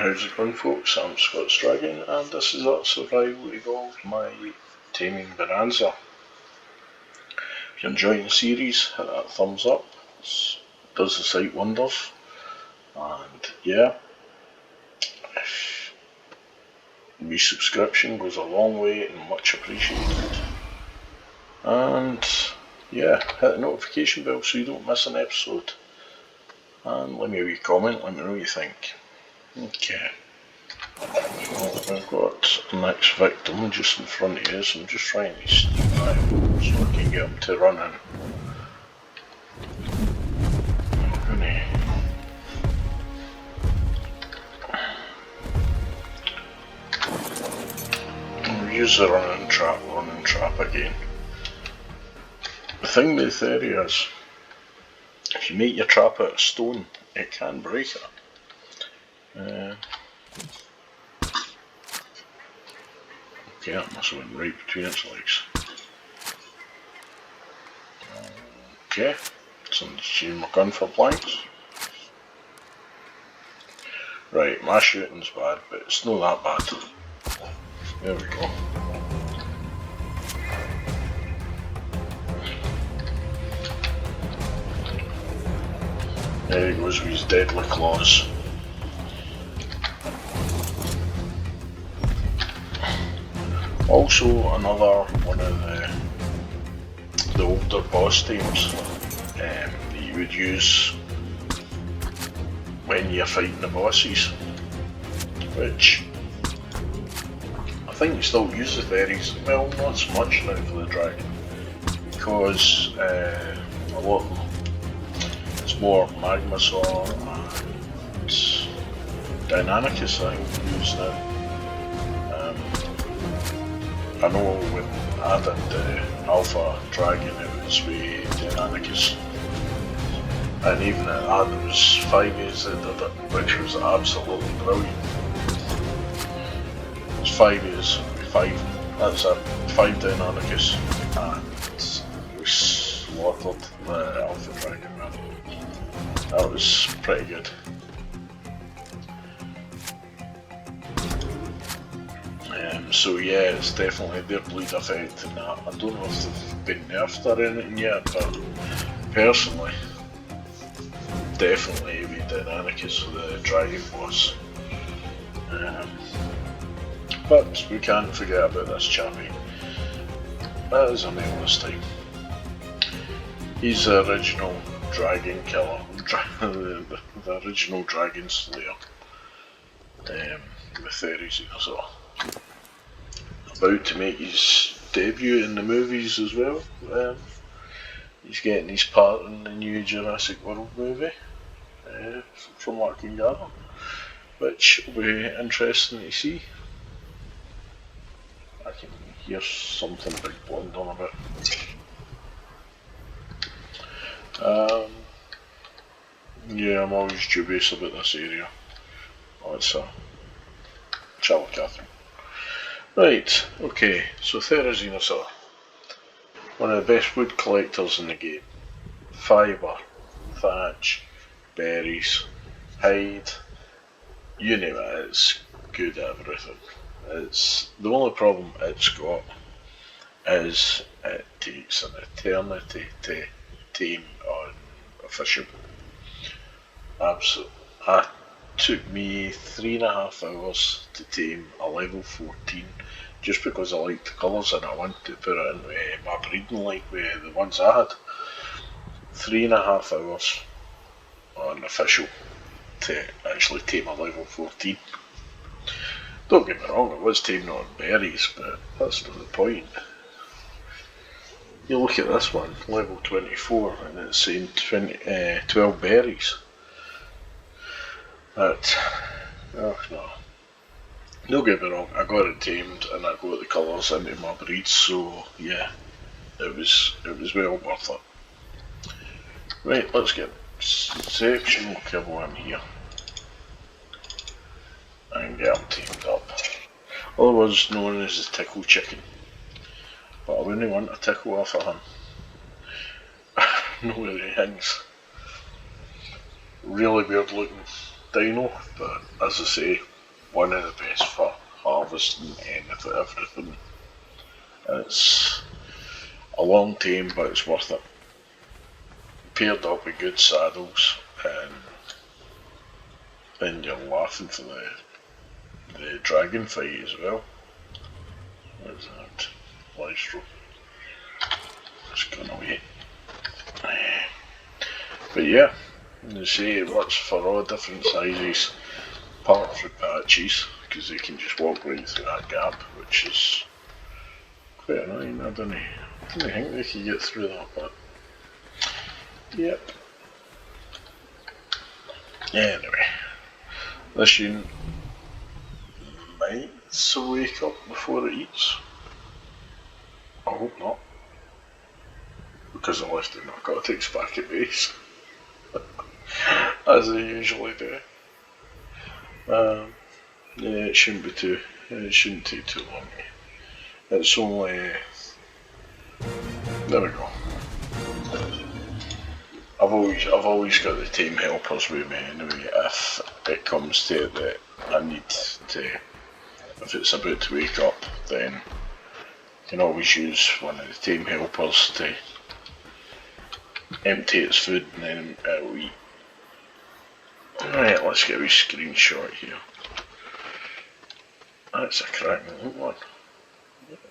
How's it going, folks? I'm Scott's Dragon, and this is our Survival Evolved, my Taming the Therizinosaur. If you're enjoying the series, hit that thumbs up. It does the site wonders. And yeah, resubscription goes a long way and much appreciated. And yeah, hit the notification bell so you don't miss an episode. And leave me a wee comment, let me know what you think. Okay. Well, I've got the next victim just in front of you, so I'm just trying to sneak by him so I can get him to run in. I'll use the running trap again. The thing with the theory is, if you make your trap out of stone, it can break it. Okay, that must have went right between its legs. Okay, so I'm just using my gun for blanks. Right, my shooting's bad, but it's not that bad. There we go. There he goes with his deadly claws. Also, another one of the older boss tames that you would use when you're fighting the bosses, which I think you still use the fairies, well, not so much now for the dragon, because a lot of them, it's more Magmasaur and Deinonychus I think use now. I know when I did the Alpha Dragon it was with Deinonychus, and even at that there was 5 A's that did it, which was absolutely brilliant. It was 5 A's with 5, that's it, 5 Deinonychus, and we slaughtered the Alpha Dragon, man. That was pretty good. So yeah, it's definitely their bleed effect and that. I don't know if they've been nerfed or anything yet, but personally, definitely with Deinonychus for the dragon boss. But we can't forget about this chappie. That is a male this time. He's the original dragon killer, the original dragon slayer, the Therizinosaur. About to make his debut in the movies as well. He's getting his part in the new Jurassic World movie, from what I can gather, which will be interesting to see. I can hear something big blundering about. Yeah, I'm always dubious about this area. Oh, it's a Catherine. Right, okay, so Therizinosaur, one of the best wood collectors in the game. Fibre, thatch, berries, hide, you name it, it's good at everything. It's the only problem it's got is it takes an eternity to tame on a fishable. Absolutely. Took me 3.5 hours to tame a level 14 just because I liked the colours and I wanted to put it into my breeding like with the ones I had. 3.5 hours on official to actually tame a level 14. Don't get me wrong, it was taming on berries, but that's not the point. You look at this one, level 24, and it's saying 12 berries. But, oh no. Don't get me wrong, I got it tamed and I got the colours into my breeds, so yeah, it was well worth it. Right, let's get exceptional kibble in here and get him tamed up. Otherwise known as the tickle chicken, but I wouldn't want a tickle off of him. No way he really weird looking dino, but as I say, one of the best for harvesting anything, everything. It's a long tame, but it's worth it. Paired up with good saddles, and you're laughing for the dragon fight as well. What is that? Lystro. It's gone away. But yeah, you see it works for all different sizes, apart from patches, because they can just walk right through that gap, which is quite annoying. I don't think they can get through that, but yep. Anyway, this unit might wake up before it eats. I hope not, because I left the narcotics back at base, as they usually do. Yeah, it shouldn't be too. It shouldn't take too long. It's only. There we go. I've always got the team helpers with me anyway. If it comes to it that I need to, if it's about to wake up, then I can always use one of the team helpers to empty its food and then it'll eat. Right, let's get a wee screenshot here. That's a cracking little one.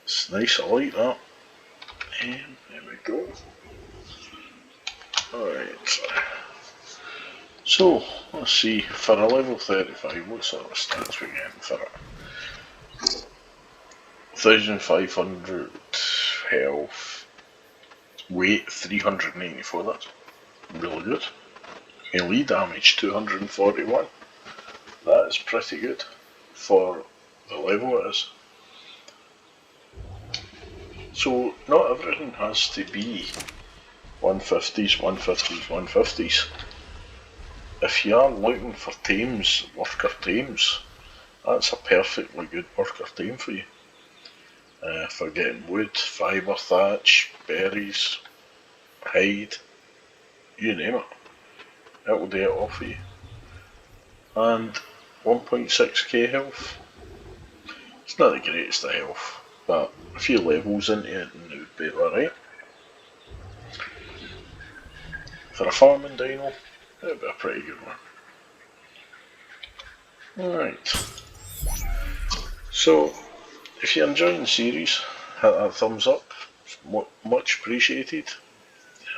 It's nice, I like that. And there we go. Alright. So, let's see, for a level 35, what sort of stats we getting for it? 1500 health, weight 394, that's really good. Melee damage 241, that is pretty good for the level it is. So not everything has to be 150s, 150s, 150s. If you are looking for tames, worker tames, that's a perfectly good worker tame for you. For getting wood, fibre, thatch, berries, hide, you name it. It will do it all for you. And 1.6k health. It's not the greatest of health, but a few levels into it and it would be alright. For a farming dino, it would be a pretty good one. Alright. So, if you're enjoying the series, hit that thumbs up, it's much appreciated,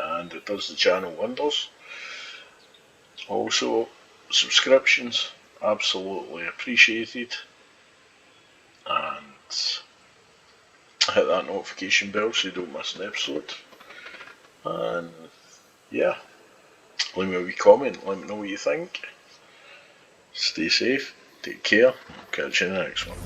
and it does the channel wonders. Also, subscriptions, absolutely appreciated, and hit that notification bell so you don't miss an episode. And yeah, leave me a wee comment, let me know what you think. Stay safe, take care, catch you in the next one.